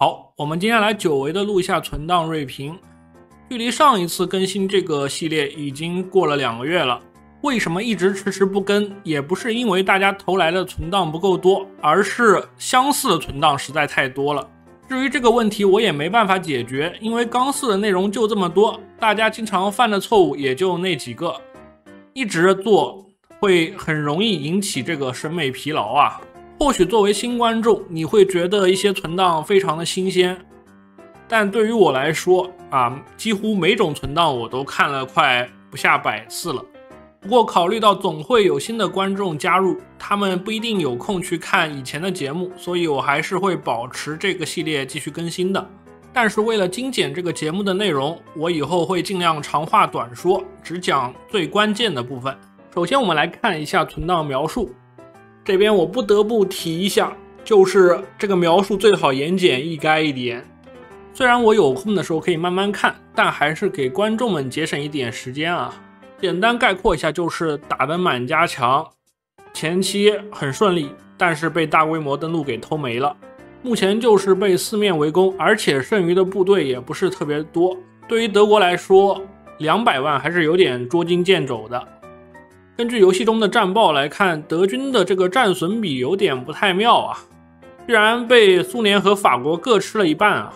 好，我们今天来久违的录一下存档锐评。距离上一次更新这个系列已经过了2个月了，为什么一直迟迟不更？也不是因为大家投来的存档不够多，而是相似的存档实在太多了。至于这个问题我也没办法解决，因为纲4的内容就这么多，大家经常犯的错误也就那几个，一直做会很容易引起这个审美疲劳啊。或许作为新观众，你会觉得一些存档非常的新鲜，但对于我来说几乎每种存档我都看了快不下100次了。不过考虑到总会有新的观众加入，他们不一定有空去看以前的节目，所以我还是会保持这个系列继续更新的。但是为了精简这个节目的内容，我以后会尽量长话短说，只讲最关键的部分。首先我们来看一下存档描述，这边我不得不提一下，就是这个描述最好言简意赅一点。虽然我有空的时候可以慢慢看，但还是给观众们节省一点时间啊。简单概括一下，就是打得满加强，前期很顺利，但是被大规模登陆给偷没了。目前就是被4面围攻，而且剩余的部队也不是特别多。对于德国来说，200万还是有点捉襟见肘的。根据游戏中的战报来看，德军的这个战损比有点不太妙啊，居然被苏联和法国各吃了一半啊。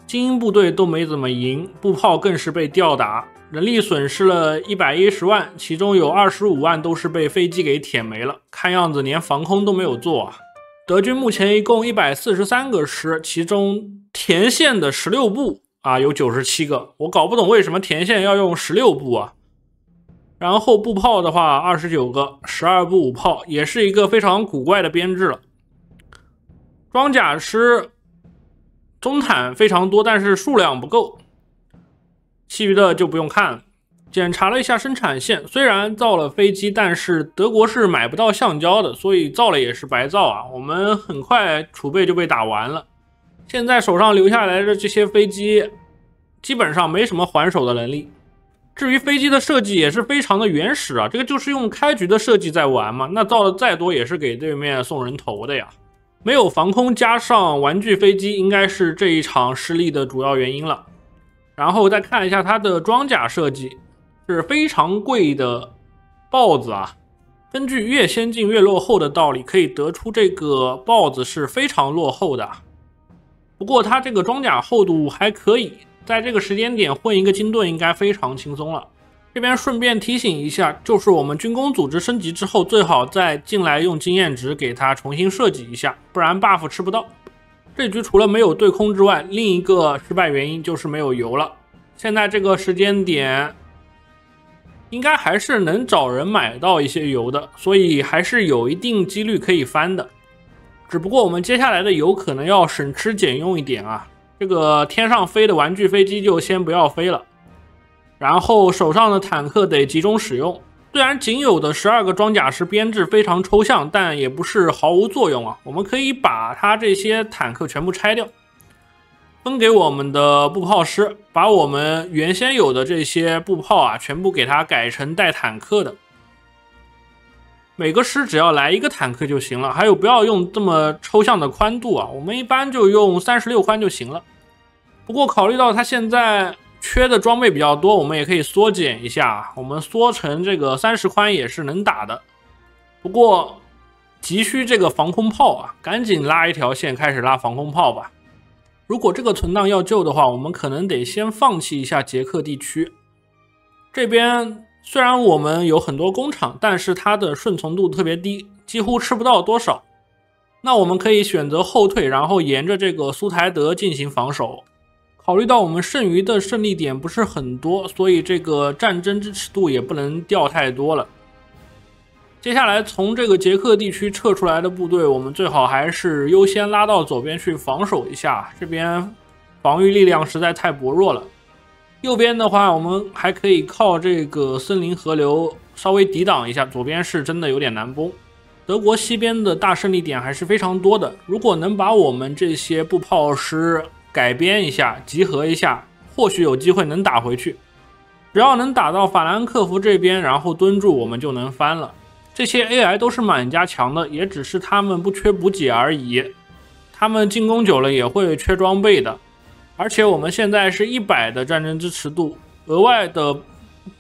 精英部队都没怎么赢，步炮更是被吊打，人力损失了110万，其中有25万都是被飞机给舔没了，看样子连防空都没有做啊。德军目前一共143个师，其中填线的16部有97个，我搞不懂为什么填线要用16部啊。然后步炮的话29个，12步5炮，也是一个非常古怪的编制了。装甲师中坦非常多，但是数量不够，其余的就不用看了。检查了一下生产线，虽然造了飞机，但是德国是买不到橡胶的，所以造了也是白造啊。我们很快储备就被打完了，现在手上留下来的这些飞机基本上没什么还手的能力。至于飞机的设计也是非常的原始啊，这个就是用开局的设计在玩嘛，那造的再多也是给对面送人头的呀。没有防空加上玩具飞机应该是这一场失利的主要原因了。然后再看一下它的装甲设计，是非常贵的豹子啊。根据越先进越落后的道理，可以得出这个豹子是非常落后的。不过它这个装甲厚度还可以，在这个时间点混一个金盾应该非常轻松了。这边顺便提醒一下，就是我们军工组织升级之后，最好再进来用经验值给它重新设计一下，不然 buff 吃不到。这局除了没有对空之外，另一个失败原因就是没有油了。现在这个时间点应该还是能找人买到一些油的，所以还是有一定几率可以翻的。只不过我们接下来的油可能要省吃俭用一点啊。这个天上飞的玩具飞机就先不要飞了，然后手上的坦克得集中使用。虽然仅有的12个装甲师编制非常抽象，但也不是毫无作用啊。我们可以把它这些坦克全部拆掉，分给我们的步炮师，把我们原先有的这些步炮全部给它改成带坦克的。每个师只要来一个坦克就行了，还有不要用这么抽象的宽度啊，我们一般就用36宽就行了。不过考虑到它现在缺的装备比较多，我们也可以缩减一下，我们缩成这个30宽也是能打的。不过急需这个防空炮赶紧拉一条线开始拉防空炮吧。如果这个存档要救的话，我们可能得先放弃一下捷克地区。这边虽然我们有很多工厂，但是它的顺从度特别低，几乎吃不到多少。那我们可以选择后退，然后沿着这个苏台德进行防守。考虑到我们剩余的胜利点不是很多，所以这个战争支持度也不能掉太多了。接下来从这个捷克地区撤出来的部队，我们最好还是优先拉到左边去防守一下，这边防御力量实在太薄弱了。右边的话，我们还可以靠这个森林河流稍微抵挡一下，左边是真的有点难攻。德国西边的大胜利点还是非常多的，如果能把我们这些步炮师改编一下，集合一下，或许有机会能打回去。只要能打到法兰克福这边，然后蹲住，我们就能翻了。这些 AI 都是满加强的，也只是他们不缺补给而已。他们进攻久了也会缺装备的。而且我们现在是100的战争支持度，额外的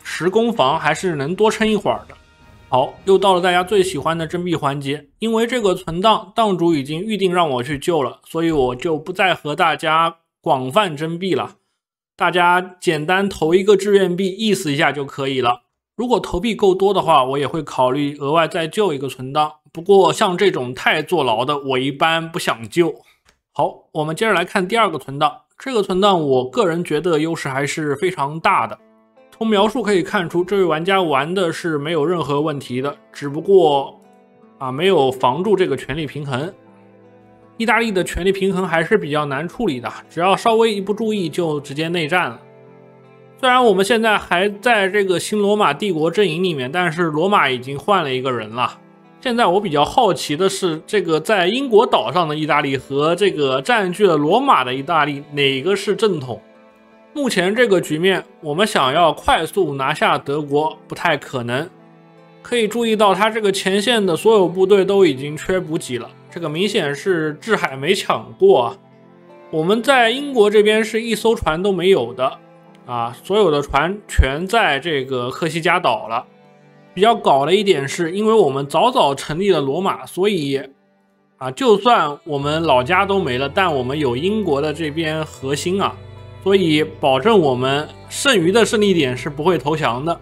10攻防还是能多撑一会儿的。好，又到了大家最喜欢的征币环节，因为这个存档档主已经预定让我去救了，所以我就不再和大家广泛征币了，大家简单投一个志愿币意思一下就可以了。如果投币够多的话，我也会考虑额外再救一个存档，不过像这种太坐牢的我一般不想救。好，我们接着来看第2个存档。这个存档我个人觉得优势还是非常大的，从描述可以看出这位玩家玩的是没有任何问题的，只不过没有防住这个权力平衡。意大利的权力平衡还是比较难处理的，只要稍微一不注意就直接内战了。虽然我们现在还在这个新罗马帝国阵营里面，但是罗马已经换了一个人了。现在我比较好奇的是，这个在英国岛上的意大利和这个占据了罗马的意大利，哪个是正统？目前这个局面，我们想要快速拿下德国不太可能。可以注意到，他这个前线的所有部队都已经缺补给了，这个明显是制海没抢过啊。我们在英国这边是一艘船都没有的啊，所有的船全在这个科西嘉岛了。比较搞的一点是，因为我们早早成立了罗马，所以就算我们老家都没了，但我们有英国的这边核心啊，所以保证我们剩余的胜利点是不会投降的。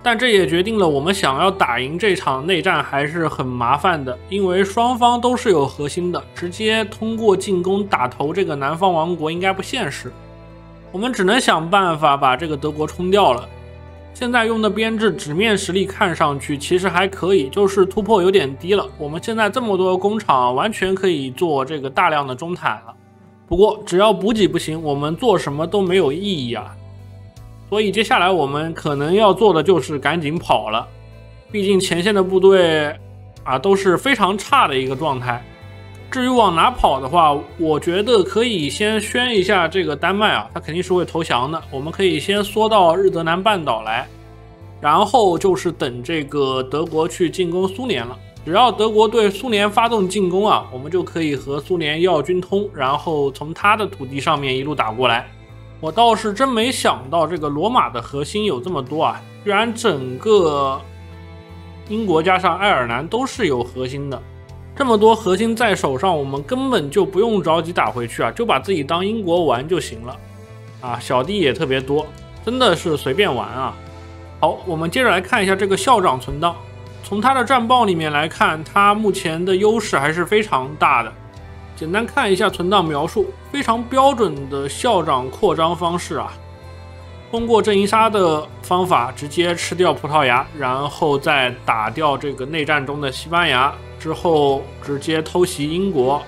但这也决定了我们想要打赢这场内战还是很麻烦的，因为双方都是有核心的，直接通过进攻打投这个南方王国应该不现实。我们只能想办法把这个德国冲掉了。现在用的编制纸面实力看上去其实还可以，就是突破有点低了。我们现在这么多工厂完全可以做这个大量的中坦了，不过只要补给不行，我们做什么都没有意义啊。所以接下来我们可能要做的就是赶紧跑了，毕竟前线的部队都是非常差的一个状态。至于往哪跑的话，我觉得可以先宣一下这个丹麦啊，他肯定是会投降的。我们可以先缩到日德兰半岛来，然后就是等这个德国去进攻苏联了。只要德国对苏联发动进攻我们就可以和苏联要军通，然后从他的土地上面一路打过来。我倒是真没想到这个罗马的核心有这么多居然整个英国加上爱尔兰都是有核心的。这么多核心在手上，我们根本就不用着急打回去就把自己当英国玩就行了小弟也特别多，真的是随便玩好，我们接着来看一下这个校长存档。从他的战报里面来看，他目前的优势还是非常大的。简单看一下存档描述，非常标准的校长扩张方式通过阵营杀的方法直接吃掉葡萄牙，然后再打掉这个内战中的西班牙，之后直接偷袭英国，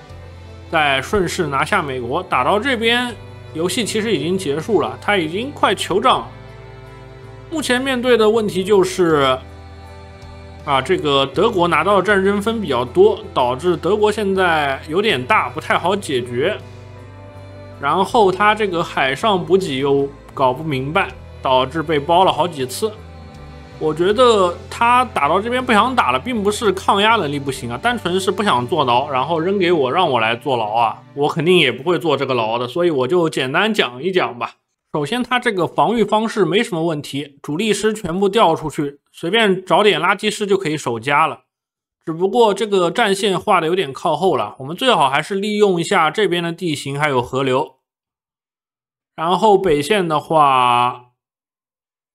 再顺势拿下美国。打到这边游戏其实已经结束了，他已经快酋长了。目前面对的问题就是这个德国拿到的战争分比较多，导致德国现在有点大，不太好解决。然后他这个海上补给又搞不明白，导致被包了好几次。我觉得他打到这边不想打了，并不是抗压能力不行单纯是不想坐牢，然后扔给我让我来坐牢我肯定也不会坐这个牢的，所以我就简单讲一讲吧。首先他这个防御方式没什么问题，主力师全部调出去，随便找点垃圾师就可以守家了。只不过这个战线画的有点靠后了，我们最好还是利用一下这边的地形还有河流。然后北线的话，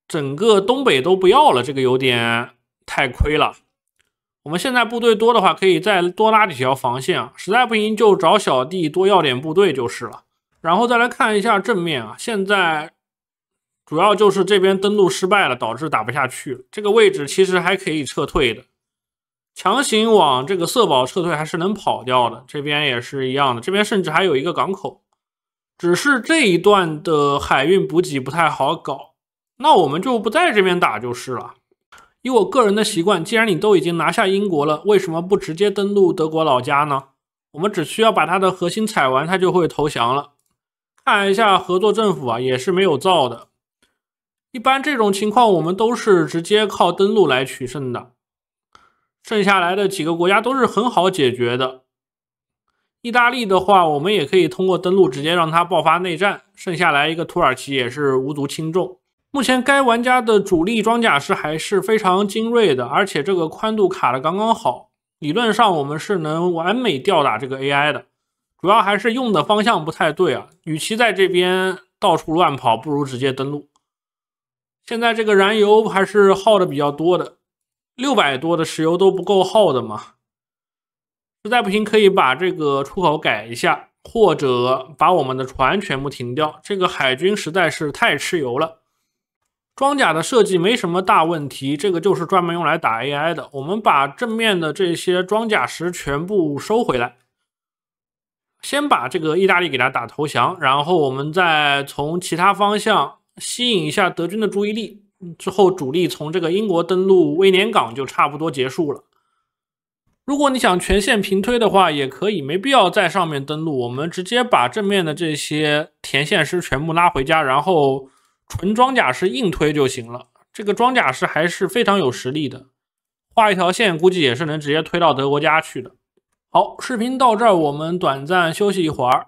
整个东北都不要了，这个有点太亏了。我们现在部队多的话，可以再多拉几条防线实在不行就找小弟多要点部队就是了。然后再来看一下正面现在主要就是这边登陆失败了，导致打不下去。这个位置其实还可以撤退的，强行往这个色堡撤退还是能跑掉的。这边也是一样的，这边甚至还有一个港口，只是这一段的海运补给不太好搞，那我们就不在这边打就是了。以我个人的习惯，既然你都已经拿下英国了，为什么不直接登陆德国老家呢？我们只需要把它的核心踩完，它就会投降了。看一下合作政府也是没有造的。一般这种情况我们都是直接靠登陆来取胜的，剩下来的几个国家都是很好解决的。意大利的话，我们也可以通过登陆直接让它爆发内战，剩下来一个土耳其也是无足轻重。目前该玩家的主力装甲师还是非常精锐的，而且这个宽度卡的刚刚好，理论上我们是能完美吊打这个 AI 的，主要还是用的方向不太对啊，与其在这边到处乱跑，不如直接登陆。现在这个燃油还是耗的比较多的，600多的石油都不够耗的嘛。实在不行可以把这个出口改一下，或者把我们的船全部停掉，这个海军实在是太吃油了。装甲的设计没什么大问题，这个就是专门用来打 AI 的。我们把正面的这些装甲石全部收回来，先把这个意大利给他打投降，然后我们再从其他方向吸引一下德军的注意力，之后主力从这个英国登陆威廉港就差不多结束了。如果你想全线平推的话也可以，没必要在上面登陆，我们直接把正面的这些田线师全部拉回家，然后纯装甲师硬推就行了。这个装甲师还是非常有实力的，画一条线估计也是能直接推到德国家去的。好，视频到这儿我们短暂休息一会儿。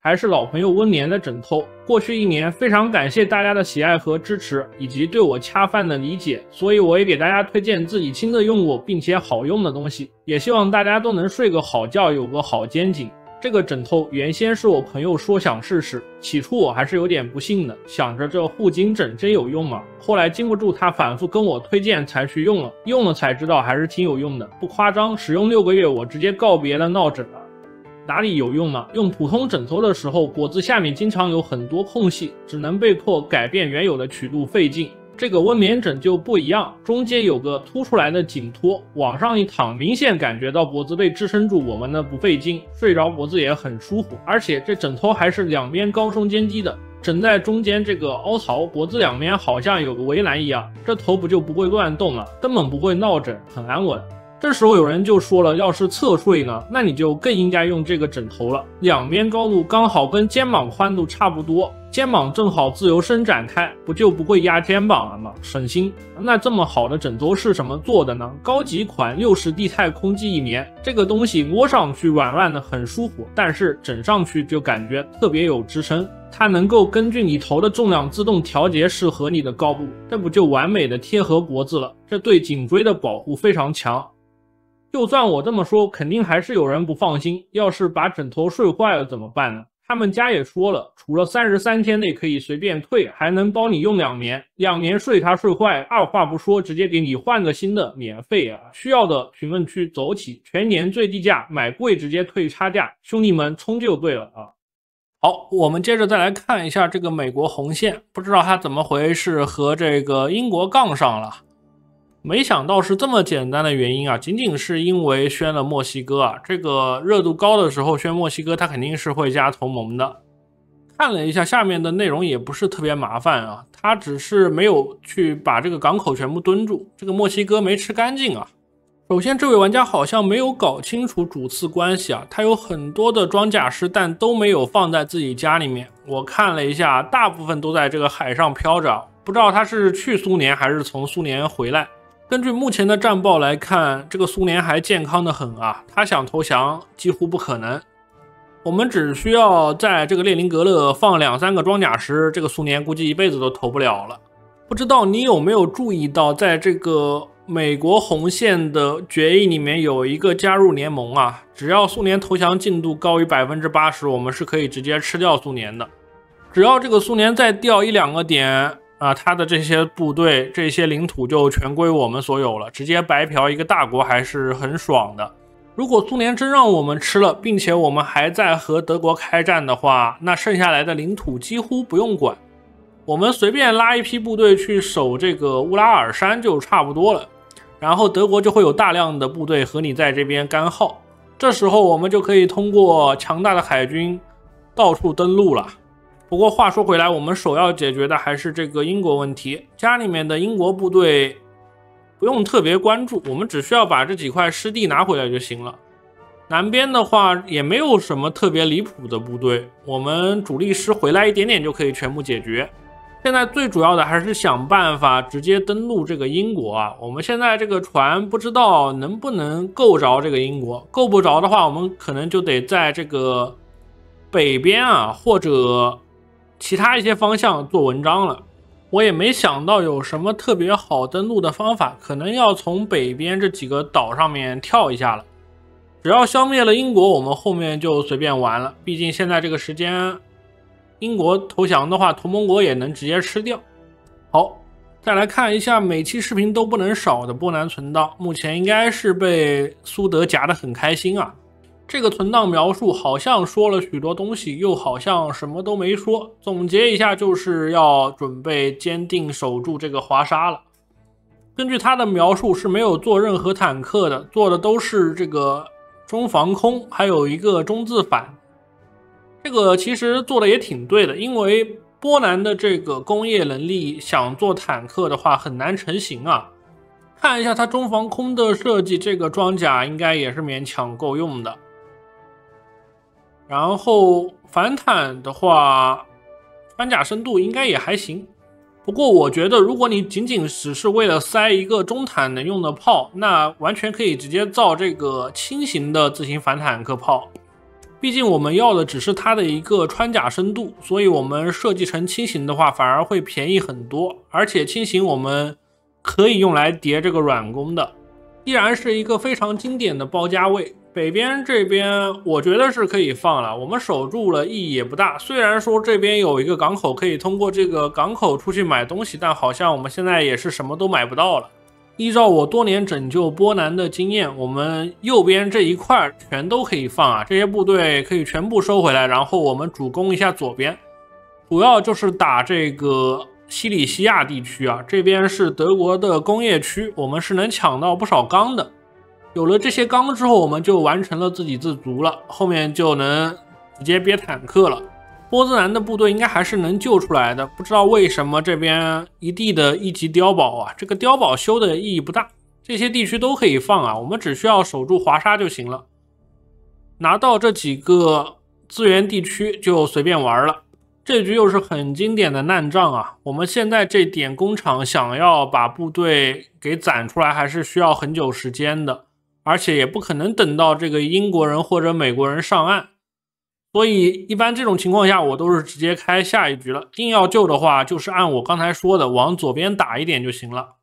还是老朋友温年的枕头，过去1年非常感谢大家的喜爱和支持，以及对我恰饭的理解，所以我也给大家推荐自己亲自用过并且好用的东西，也希望大家都能睡个好觉，有个好肩颈。这个枕头原先是我朋友说想试试，起初我还是有点不信的，想着这护颈枕真有用吗？后来经不住他反复跟我推荐才去用了，用了才知道还是挺有用的，不夸张，使用6个月我直接告别了闹枕了。哪里有用呢？用普通枕头的时候，脖子下面经常有很多空隙，只能被迫改变原有的曲度，费劲。这个温棉枕就不一样，中间有个凸出来的颈托，往上一躺，明显感觉到脖子被支撑住，我们呢不费劲，睡着脖子也很舒服。而且这枕头还是两边高中间低的，枕在中间这个凹槽，脖子两边好像有个围栏一样，这头部就不会乱动了，根本不会闹枕，很安稳。这时候有人就说了，要是侧睡呢，那你就更应该用这个枕头了，两边高度刚好跟肩膀宽度差不多，肩膀正好自由伸展开，不就不会压肩膀了吗？省心。那这么好的枕头是什么做的呢？高级款60地太空记忆棉，这个东西摸上去软软的很舒服，但是枕上去就感觉特别有支撑，它能够根据你头的重量自动调节适合你的高度，这不就完美的贴合脖子了，这对颈椎的保护非常强。就算我这么说，肯定还是有人不放心，要是把枕头睡坏了怎么办呢？他们家也说了，除了33天内可以随便退，还能帮你用2年，2年睡它睡坏，二话不说直接给你换个新的，免费啊！需要的评论区走起，全年最低价，买贵直接退差价，兄弟们冲就对了啊！好，我们接着再来看一下这个美国红线，不知道它怎么回事和这个英国杠上了。没想到是这么简单的原因啊，仅仅是因为宣了墨西哥啊，这个热度高的时候宣墨西哥，它肯定是会加同盟的。看了一下下面的内容也不是特别麻烦啊，他只是没有去把这个港口全部蹲住，这个墨西哥没吃干净啊。首先这位玩家好像没有搞清楚主次关系啊，他有很多的装甲师，但都没有放在自己家里面。我看了一下，大部分都在这个海上飘着，不知道他是去苏联还是从苏联回来。根据目前的战报来看，这个苏联还健康的很啊，他想投降几乎不可能。我们只需要在这个列宁格勒放2-3个装甲师，这个苏联估计一辈子都投不了了。不知道你有没有注意到，在这个美国红线的决议里面有一个加入联盟啊，只要苏联投降进度高于 80%， 我们是可以直接吃掉苏联的。只要这个苏联再掉1-2个点啊，他的这些部队这些领土就全归我们所有了，直接白嫖一个大国还是很爽的。如果苏联真让我们吃了，并且我们还在和德国开战的话，那剩下来的领土几乎不用管，我们随便拉一批部队去守这个乌拉尔山就差不多了，然后德国就会有大量的部队和你在这边干耗，这时候我们就可以通过强大的海军到处登陆了。不过话说回来，我们首要解决的还是这个英国问题，家里面的英国部队不用特别关注，我们只需要把这几块湿地拿回来就行了。南边的话也没有什么特别离谱的部队，我们主力师回来一点点就可以全部解决。现在最主要的还是想办法直接登陆这个英国啊。我们现在这个船不知道能不能够着这个英国，够不着的话，我们可能就得在这个北边啊，或者其他一些方向做文章了。我也没想到有什么特别好登陆的方法，可能要从北边这几个岛上面跳一下了。只要消灭了英国，我们后面就随便玩了。毕竟现在这个时间，英国投降的话，同盟国也能直接吃掉。好，再来看一下每期视频都不能少的波兰存档，目前应该是被苏德夹得很开心啊。这个存档描述好像说了许多东西，又好像什么都没说。总结一下，就是要准备坚定守住这个华沙了。根据他的描述是没有做任何坦克的，做的都是这个中防空，还有一个中自反。这个其实做的也挺对的，因为波兰的这个工业能力想做坦克的话很难成型啊。看一下它中防空的设计，这个装甲应该也是勉强够用的。然后反坦的话，穿甲深度应该也还行。不过我觉得，如果你仅仅只是为了塞一个中坦能用的炮，那完全可以直接造这个轻型的自行反坦克炮。毕竟我们要的只是它的一个穿甲深度，所以我们设计成轻型的话，反而会便宜很多。而且轻型我们可以用来叠这个软攻的，依然是一个非常经典的包夹位。北边这边我觉得是可以放了，我们守住了意义也不大。虽然说这边有一个港口可以通过这个港口出去买东西，但好像我们现在也是什么都买不到了。依照我多年拯救波兰的经验，我们右边这一块全都可以放啊，这些部队可以全部收回来，然后我们主攻一下左边，主要就是打这个西里西亚地区啊，这边是德国的工业区，我们是能抢到不少钢的。有了这些钢之后，我们就完成了自给自足了，后面就能直接憋坦克了。波兹南的部队应该还是能救出来的，不知道为什么这边一地的一级碉堡啊，这个碉堡修的意义不大，这些地区都可以放啊，我们只需要守住华沙就行了。拿到这几个资源地区就随便玩了。这局又是很经典的难仗啊！我们现在这点工厂想要把部队给攒出来，还是需要很久时间的。而且也不可能等到这个英国人或者美国人上岸，所以一般这种情况下我都是直接开下一局了。硬要救的话，就是按我刚才说的往左边打一点就行了。